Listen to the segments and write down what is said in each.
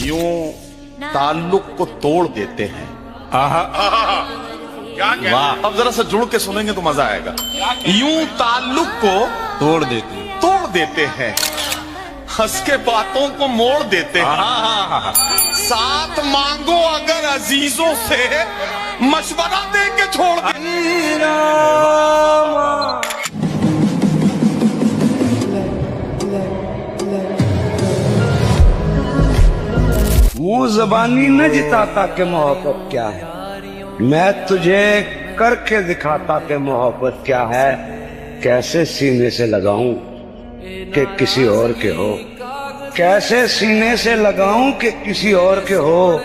यूं ताल्लुक को तोड़ देते हैं। क्या वाह, अब जरा सा जुड़ के सुनेंगे तो मजा आएगा। यूं ताल्लुक को तोड़ देते हैं, हंस के बातों को मोड़ देते हैं। साथ मांगो अगर अजीजों से, मशवरा दे के छोड़ दे। वो ज़बानी न जिताता कि मोहब्बत क्या है, मैं तुझे करके दिखाता कि मोहब्बत क्या है। कैसे सीने से लगाऊं कि किसी और के हो, कैसे सीने से लगाऊं कि किसी और के हो।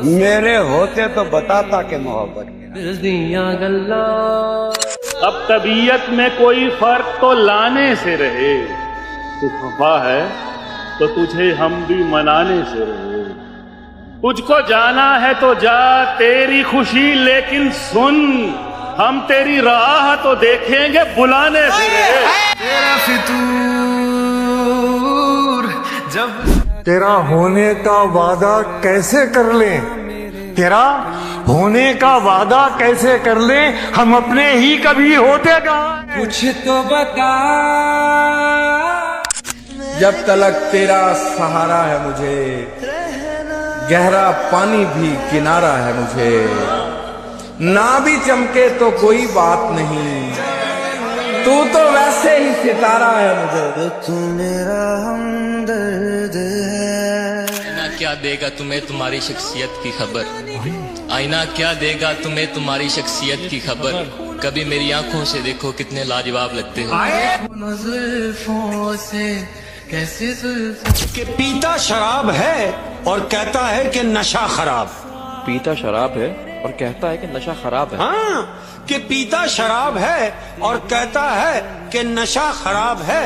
मेरे होते तो बताता कि मोहब्बत क्या है। अब तबीयत में कोई फर्क तो लाने से रहे, तू खफा है तो तुझे हम भी मनाने से रहे। तुझको जाना है तो जा, तेरी खुशी लेकिन सुन, हम तेरी राह तो देखेंगे बुलाने से रहे। तेरा फितूर जब तेरा होने का वादा कैसे कर ले, तेरा होने का वादा कैसे कर ले, हम अपने ही कभी होते जाएं। कुछ तो बता। जब तलक तेरा सहारा है मुझे, गहरा पानी भी किनारा है मुझे। ना भी चमके तो कोई बात नहीं, तू तो वैसे ही सितारा है मुझे। तू मेरा हमदर्द है। आईना क्या देगा तुम्हें तुम्हारी शख्सियत की खबर, आईना क्या देगा तुम्हें तुम्हारी शख्सियत की खबर। कभी मेरी आंखों से देखो कितने लाजवाब लगते हो। जुल्फों से कैसे कि पीता शराब है और कहता है कि नशा खराब। पीता शराब है और कहता है कि नशा खराब है। हाँ, कि पीता शराब है और कहता है कि नशा खराब है।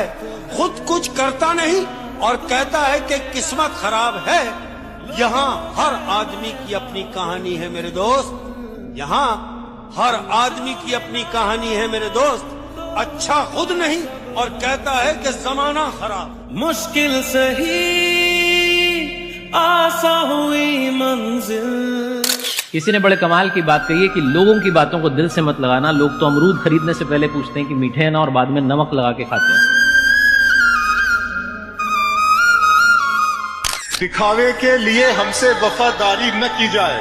खुद कुछ करता नहीं और कहता है कि किस्मत खराब है। यहाँ हर आदमी की अपनी कहानी है मेरे दोस्त, यहाँ हर आदमी की अपनी कहानी है मेरे दोस्त। अच्छा खुद नहीं और कहता है कि जमाना खराब। मुश्किल सही आसा हुई मंजिल। किसी ने बड़े कमाल की बात कही है कि लोगों की बातों को दिल से मत लगाना। लोग तो अमरूद खरीदने से पहले पूछते हैं कि मीठे हैं ना, और बाद में नमक लगा के खाते हैं। दिखावे के लिए हमसे वफादारी न की जाए,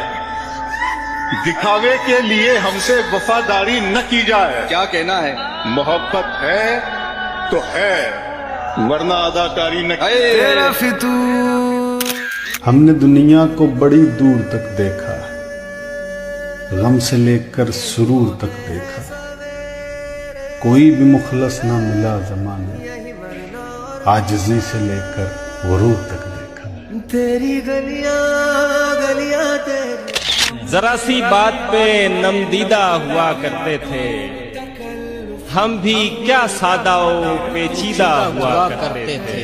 दिखावे के लिए हमसे वफादारी न की जाए। क्या कहना है? मोहब्बत है तो है, वरना अदाकारी न की। तेरा फितूर। हमने दुनिया को बड़ी दूर तक देखा, गम से लेकर सुरूर तक देखा। कोई भी मुखलस ना मिला ज़माने, आजिज़ी से लेकर गुरूर तक देखा। तेरी गलियां गलियां तेरी। जरा सी बात पे नमदीदा हुआ करते थे, हम भी क्या सादा पेचीदा हुआ करते थे।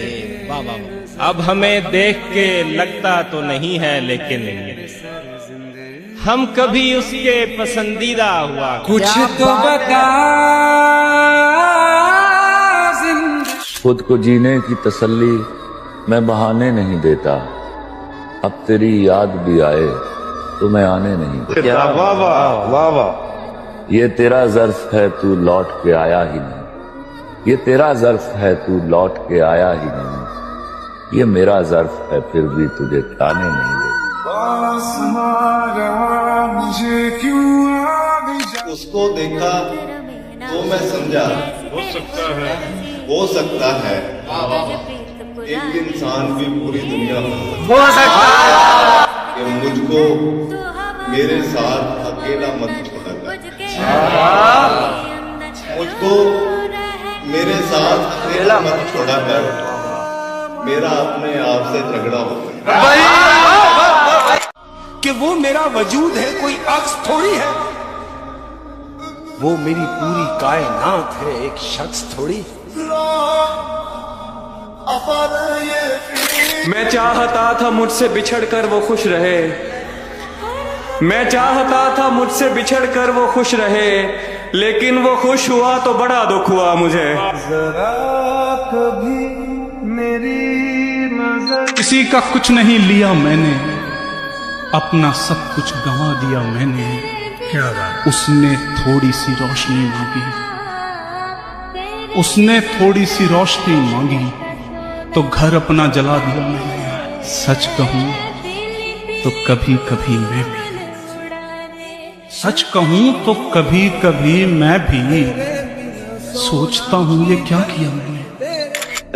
अब हमें देख के लगता तो नहीं है, लेकिन हम कभी उसके पसंदीदा हुआ। कुछ तो बता। खुद को जीने की तसल्ली मैं बहाने नहीं देता, अब तेरी याद भी आए तो मैं आने नहीं देता। वाह वाह वाह वाह। ये तेरा ज़र्फ है तू लौट के आया ही नहीं, ये तेरा ज़र्फ है तू लौट के आया ही नहीं, ये मेरा ज़र्फ है फिर भी तुझे आने नहीं देता। उसको देखा तो मैं समझा, हो सकता है एक इंसान भी पूरी दुनिया हो सकता है कि मुझको मेरे साथ अकेला मत छोड़ा कर, मुझको मेरे साथ अकेला मत छोड़ा कर, मेरा अपने आप से झगड़ा हो गया। कि वो मेरा वजूद है, कोई अक्स थोड़ी है। वो मेरी पूरी कायनात है, एक शख्स थोड़ी। मैं चाहता था मुझसे बिछड़कर वो खुश रहे, मैं चाहता था मुझसे बिछड़कर वो खुश रहे, लेकिन वो खुश हुआ तो बड़ा दुख हुआ मुझे। जरा कभी मेरी किसी का कुछ नहीं लिया मैंने, अपना सब कुछ गंवा दिया मैंने। क्या बात। उसने थोड़ी सी रोशनी मांगी, उसने थोड़ी सी रोशनी मांगी तो घर अपना जला दिया मैंने। सच कहूं तो कभी कभी मैं भी, सच कहूं तो कभी कभी मैं भी सोचता हूं ये क्या किया मैंने।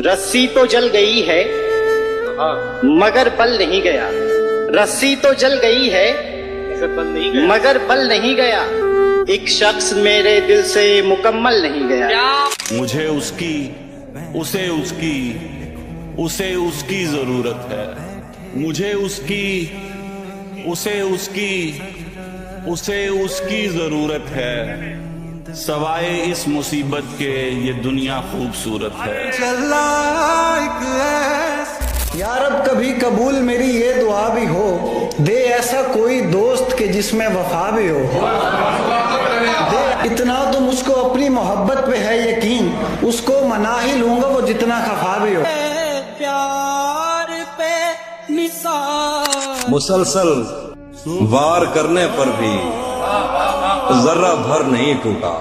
रस्सी तो जल गई है मगर बल नहीं गया, रस्सी तो जल गई है मगर बल नहीं गया, एक शख्स मेरे दिल से मुकम्मल नहीं गया। मुझे उसकी उसकी जरूरत है, मुझे उसकी जरूरत है, सवाए इस मुसीबत के ये दुनिया खूबसूरत है। यार अब कभी कबूल मेरी ये दुआ भी हो, दे ऐसा कोई दोस्त के जिसमें वफा भी हो। दे इतना तो मुझको अपनी मोहब्बत पे है यकीन, उसको मना ही लूंगा वो जितना खफा भी हो। प्यार पे निसार मुसलसल वार करने पर भी जर्रा भर नहीं टूटा,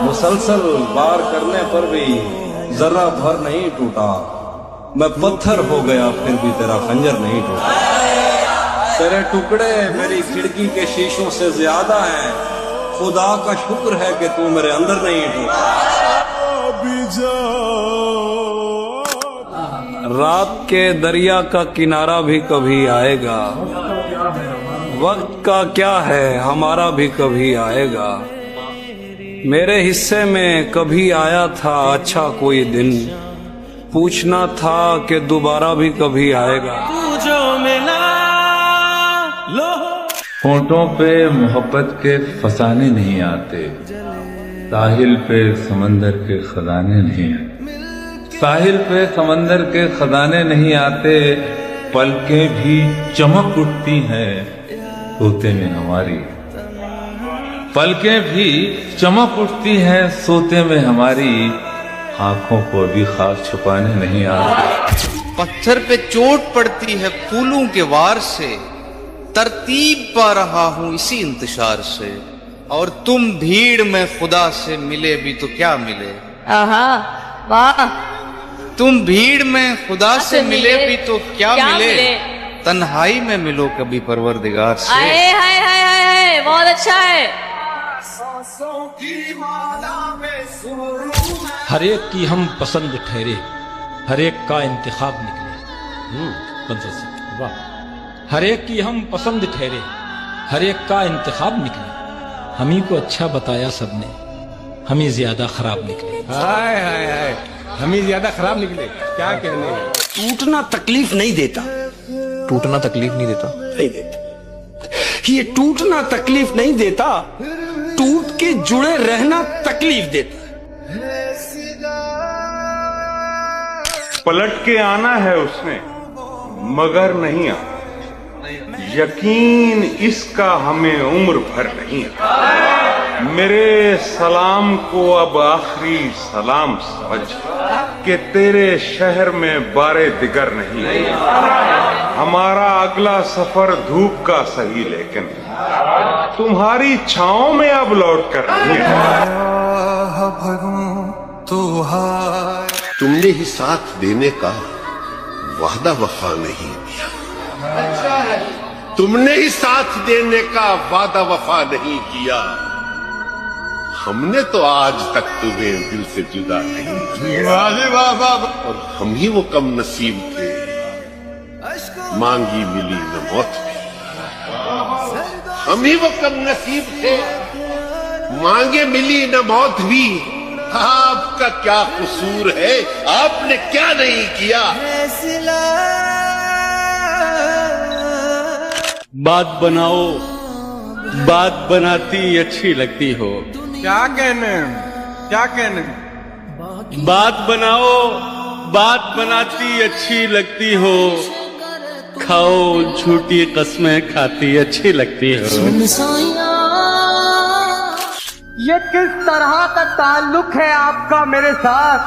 मुसलसल वार करने पर भी जर्रा भर नहीं टूटा। मैं पत्थर हो गया फिर भी तेरा खंजर नहीं टूटा। तेरे टुकड़े मेरी खिड़की के शीशों से ज्यादा हैं, खुदा का शुक्र है कि तू मेरे अंदर नहीं टूटा। रात के दरिया का किनारा भी कभी आएगा, वक्त का क्या है हमारा भी कभी आएगा। मेरे हिस्से में कभी आया था अच्छा कोई दिन, पूछना था कि दोबारा भी कभी आएगा। तू जो मिला लो। होंठों पे मोहब्बत के फसाने नहीं आते, साहिल पे समंदर के खजाने नहीं आते, साहिल पे समंदर के खजाने नहीं आते। पलकें भी चमक उठती हैं सोते में हमारी, पलकें भी चमक उठती हैं सोते में हमारी। आंखों को भी खास छुपाने नहीं आते। पत्थर पे चोट पड़ती है फूलों के वार से, तरतीब पा रहा हूँ इसी इंतशार से। और तुम भीड़ में खुदा से मिले भी तो क्या मिले, वाह। तुम भीड़ में खुदा से मिले भी तो क्या मिले, तन्हाई में मिलो कभी परवरदिगार से। हाय हाय हाय हाय, बहुत अच्छा है। हर एक की हम पसंद ठहरे, हर एक का इंतखाब निकले। वाह। हर एक की हम पसंद ठहरे, हर एक का इंतखाब निकले। हम ही को अच्छा बताया सबने, हम ही ज्यादा खराब निकले। हाय हाय हाय, हम ही ज्यादा खराब निकले। क्या कहने। टूटना तकलीफ नहीं देता, टूटना तकलीफ नहीं देता, नहीं देता। ये टूटना तकलीफ नहीं देता, टूट के जुड़े रहना तकलीफ देता। पलट के आना है उसने मगर नहीं आना, यकीन इसका हमें उम्र भर नहीं आता। मेरे सलाम को अब आखिरी सलाम समझ कि तेरे शहर में बारे दिगर नहीं है। हमारा अगला सफर धूप का सही लेकिन तुम्हारी छाओं में अब लौट कर नहीं है। तुमने ही साथ देने का वादा वफा नहीं किया, तुमने ही साथ देने का वादा वफा नहीं किया। हमने तो आज तक तुम्हें दिल से जुदा नहीं किया, और हम ही वो कम नसीब थे, मांगी मिली न मौत भी। हम ही वो कम नसीब थे, मांगे मिली न मौत भी। आपका क्या कसूर है, आपने क्या नहीं किया। बात बनाओ, बात बनाती अच्छी लगती हो। क्या कहने, क्या कहने। बात बनाओ, बात बनाती अच्छी लगती हो। खाओ झूठी कस्में खाती अच्छी लगती हो। ये किस तरह का ताल्लुक है आपका मेरे साथ,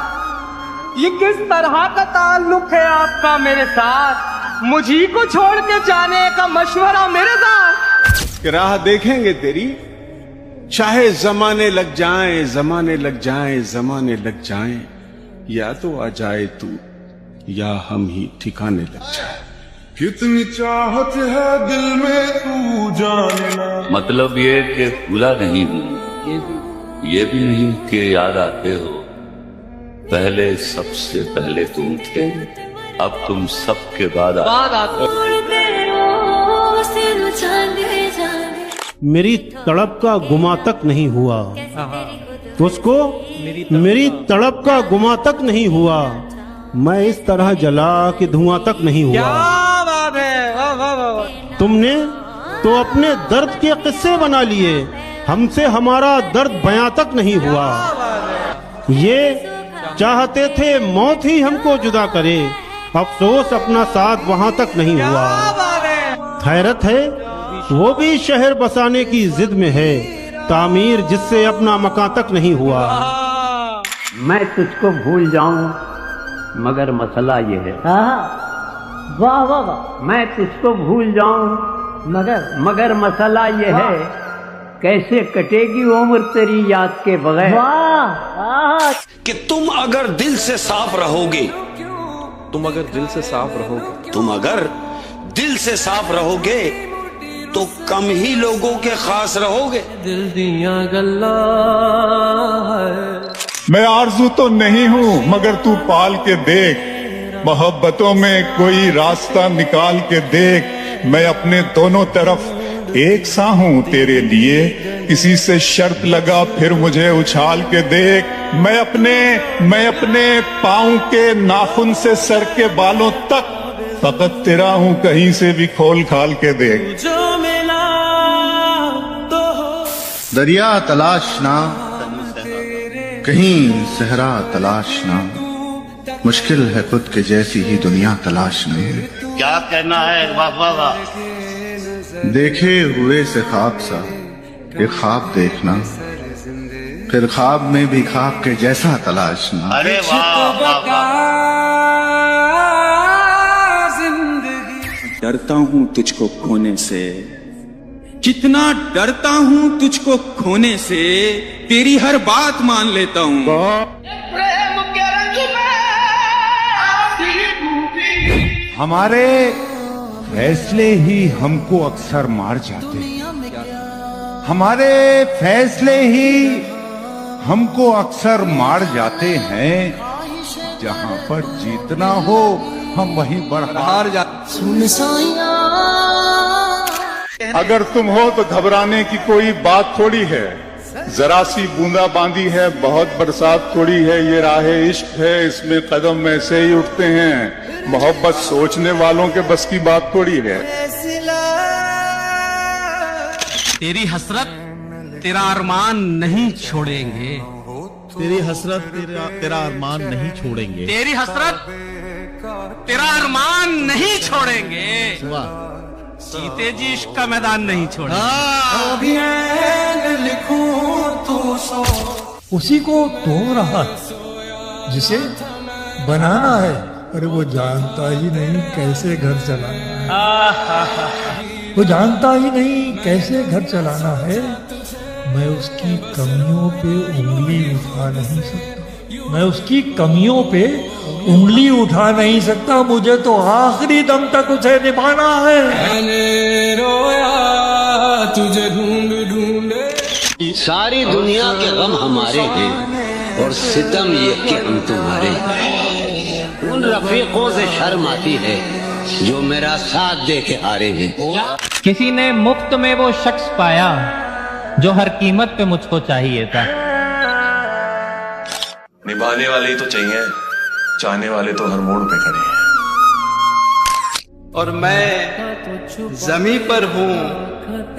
ये किस तरह का ताल्लुक है आपका मेरे साथ? मुझी को छोड़ के जाने का मशवरा मेरे साथ। राह देखेंगे तेरी, चाहे जमाने लग जाएं, जमाने लग जाएं, जमाने लग जाएं, या तो आ जाए तू या हम ही ठिकाने लग जाए। कितनी चाहत है दिल में तू जाने ना। मतलब ये कि भूला नहीं हूँ, ये भी नहीं कि याद आते हो। पहले सबसे पहले तुम थे, अब तुम सबके बाद आते हो। मेरी तड़प का गुमा तक नहीं हुआ उसको, मेरी तड़प का गुमा तक नहीं हुआ। मैं इस तरह जला कि धुआं तक नहीं हुआ। क्या बात है, वाह वाह वाह। तुमने तो अपने दर्द के किस्से बना लिए, हमसे हमारा दर्द बयां तक नहीं हुआ। ये चाहते थे मौत ही हमको जुदा करे, अफसोस अपना साथ वहां तक नहीं हुआ। हैरत है वो भी शहर बसाने की जिद में है, तामीर जिससे अपना मकान तक नहीं हुआ। मैं तुझको भूल जाऊं मगर मसला ये है। वाह वाह वाह। मैं तुझको भूल जाऊं मगर मसला ये है, कैसे कटेगी उम्र तेरी याद के बगैर। वाह। कि तुम अगर दिल से साफ रहोगे, तुम अगर दिल से साफ रहोगे, तुम अगर दिल से साफ रहोगे तो कम ही लोगों के खास रहोगे। दिल दिया गल्ला है। मैं आरज़ू तो नहीं हूँ मगर तू पाल के देख, मोहब्बतों में कोई रास्ता निकाल के देख। मैं अपने दोनों तरफ एक सा हूँ तेरे लिए, किसी से शर्त लगा फिर मुझे उछाल के देख। मैं अपने पाँव के नाखून से सर के बालों तक फकत तेरा हूँ, कहीं से भी खोल खाल के देख। जो मिला तो दरिया तलाशना, कहीं सहरा तलाशना, मुश्किल है खुद के जैसी ही दुनिया तलाशना। क्या कहना है? वाह वाह वाह। देखे हुए से ख्वाब सा ये ख्वाब देखना, फिर ख्वाब में भी ख्वाब के जैसा तलाशना। अरे वाह वाह वाह। डरता हूँ तुझको खोने से, कितना डरता हूँ तुझको खोने से, तेरी हर बात मान लेता हूँ। हमारे फैसले ही हमको अक्सर मार जाते हैं, हमारे फैसले ही हमको अक्सर मार जाते हैं। जहाँ पर जीतना हो हम वहीं पर हार जाते। अगर तुम हो तो घबराने की कोई बात थोड़ी है, जरा सी बूंदा बांदी है, बहुत बरसात थोड़ी है। ये राह इश्क है, इसमें कदम ऐसे ही उठते हैं। मोहब्बत सोचने वालों के बस की बात थोड़ी है। तेरी हसरत तेरा अरमान नहीं छोड़ेंगे, तेरी हसरत तेरा अरमान नहीं छोड़ेंगे, तेरी हसरत तेरा अरमान नहीं छोड़ेंगे। सीते जी इश्क का मैदान नहीं छोड़ेंगे। उसी को तोड़ रहा है जिसे बनाना है। अरे वो जानता ही नहीं कैसे घर चलाना है, वो जानता ही नहीं कैसे घर चलाना है। मैं उसकी कमियों पे उंगली उठा नहीं सकता, मैं उसकी कमियों पे उंगली उठा नहीं सकता। मुझे तो आखिरी दम तक उसे निभाना है। मैंने रोया तुझे ढूंढ ढूंढे। सारी दुनिया के गम हमारे हैं और सितम ये कि हम तुम्हारे हैं। उन रफीकों से शर्म आती है जो मेरा साथ दे के हारे हैं। किसी ने मुफ्त में वो शख्स पाया जो हर कीमत पे मुझको चाहिए था। निभाने वाले ही तो चाहिए, चाहने वाले तो हर मोड़ पे खड़े हैं। और मैं जमी पर हूँ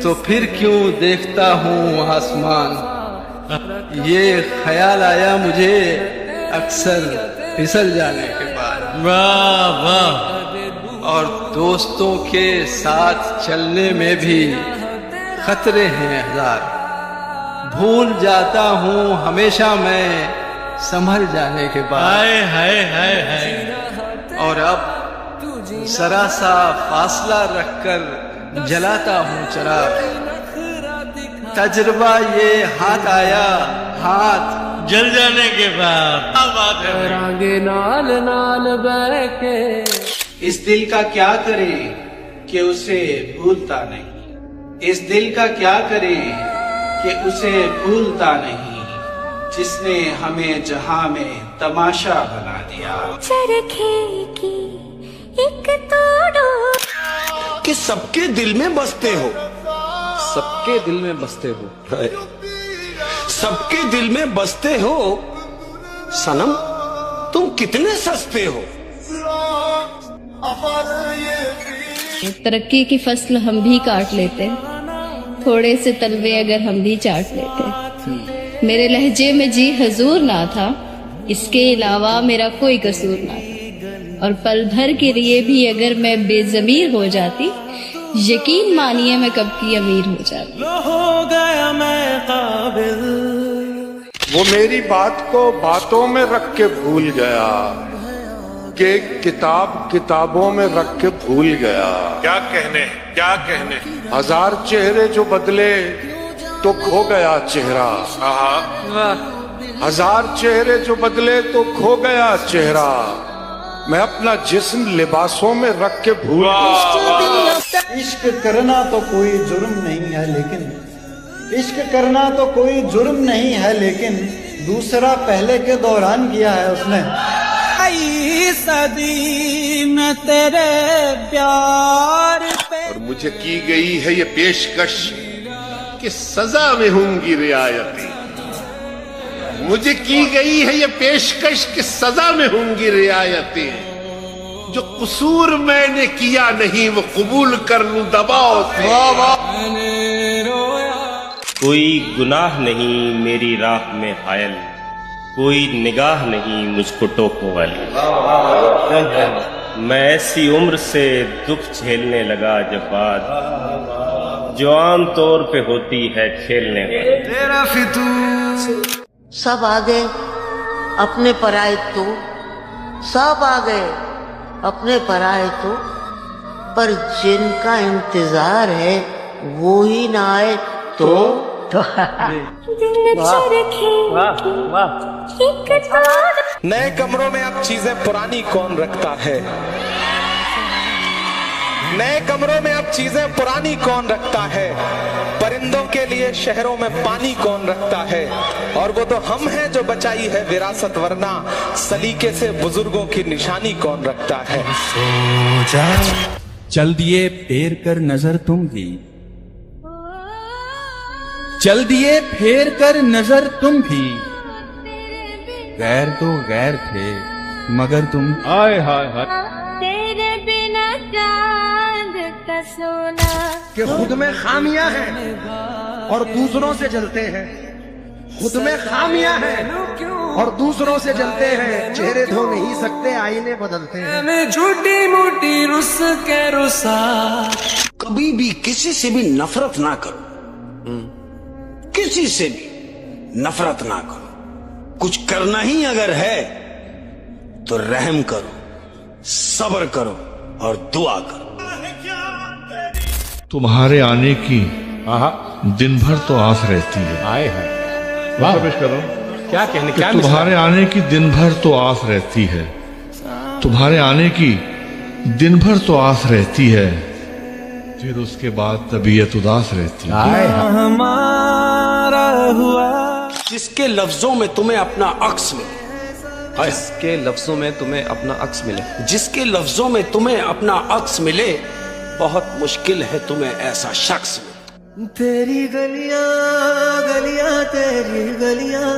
तो फिर क्यों देखता हूँ आसमान। ये ख्याल आया मुझे अक्सर फिसल जाने के बाद। वाह वाह। और दोस्तों के साथ चलने में भी खतरे हैं हजार। भूल जाता हूँ हमेशा मैं संभल जाने के बाद। हाय हाय हाय हाय। और अब जरा सा फासला रखकर जलाता हूँ चराग। तजुर्बा ये हाथ आया, हाथ जल जाने के बाद। क्या बात है। रांगे नाल नाल बहके। इस दिल का क्या करे कि उसे भूलता नहीं, इस दिल का क्या करे कि उसे भूलता नहीं, जिसने हमें जहां में तमाशा बना दिया। चरखे की एक तोड़ो कि सबके दिल में बसते हो, सबके दिल में बसते हो, सबके दिल में बसते हो सनम, तुम कितने सस्ते हो। तरक्की की फसल हम भी काट लेते, थोड़े से तलवे अगर हम भी चाट लेते। मेरे लहजे में जी हजूर ना था, इसके अलावा मेरा कोई कसूर ना था। और पल भर के लिए भी अगर मैं बेजमीर हो जाती, यकीन मानिए मैं कब की अमीर हो जाती। हो गया मैं काबिल। वो मेरी बात को बातों में रख के भूल गया कि किताब किताबों में रख के भूल गया। क्या कहने, क्या कहने। हजार चेहरे जो बदले तो खो गया चेहरा। हजार चेहरे जो बदले तो खो गया चेहरा। मैं अपना जिस्म लिबासों में रख के भूल गया। इश्क करना तो कोई जुर्म नहीं है, लेकिन इश्क करना तो कोई जुर्म नहीं है, लेकिन दूसरा पहले के दौरान किया है उसने। सदी में तेरे प्यार पे। और मुझे की गई है ये पेशकश कि सजा में होंगी रियायतें। मुझे की गई है ये पेशकश कि सजा में होंगी रियायतें। जो कसूर मैंने किया नहीं वो कबूल कर लूं दबाव से। कोई गुनाह नहीं मेरी राह में हायल, कोई निगाह नहीं मुझको टोकने वाली। मैं ऐसी उम्र से दुख झेलने लगा जब बात जो आम तौर पे होती है खेलने वाली। सब आ गए अपने पराए तो, सब आ गए अपने पराए तो, पर जिनका इंतजार है वो ही ना आए तो। नए कमरों में अब चीजें पुरानी कौन रखता है, नए कमरों में अब चीजें पुरानी कौन रखता है। परिंदों के लिए शहरों में पानी कौन रखता है, और वो तो हम हैं जो बचाई है विरासत, वरना सलीके से बुजुर्गों की निशानी कौन रखता है। सो जा चल दिए फेर कर नजर तुम भी, चल दिए फेर कर नजर तुम भी। गैर तो गैर थे मगर तुम। हाय हाय हाय। तेरे बिना चांद का सोना। कि खुद में खामियां हैं और दूसरों से जलते हैं, खुद में खामियां हैं और दूसरों से जलते हैं। चेहरे धो नहीं सकते आईने बदलते हैं। झूठी मूठी रुस के रुसा। कभी भी किसी से भी नफरत ना करो, किसी से भी नफरत ना करो। कुछ करना ही अगर है तो रहम करो, सब्र करो और दुआ करो। तुम्हारे आने की दिन भर तो आस रहती है। आए हैं क्या कहने, क्या तुम्हारे आने की दिन भर तो आस रहती है, तुम्हारे आने की दिन भर तो आस रहती है, फिर उसके बाद तबीयत उदास रहती है। जिसके लफ्जों में तुम्हें अपना अक्स मिले, जिसके लफ्जों में तुम्हें अपना अक्स मिले, जिसके लफ्जों में तुम्हें अपना अक्स मिले, बहुत मुश्किल है तुम्हें ऐसा शख्स मिले। तेरी गलियां गलियां तेरी गलियां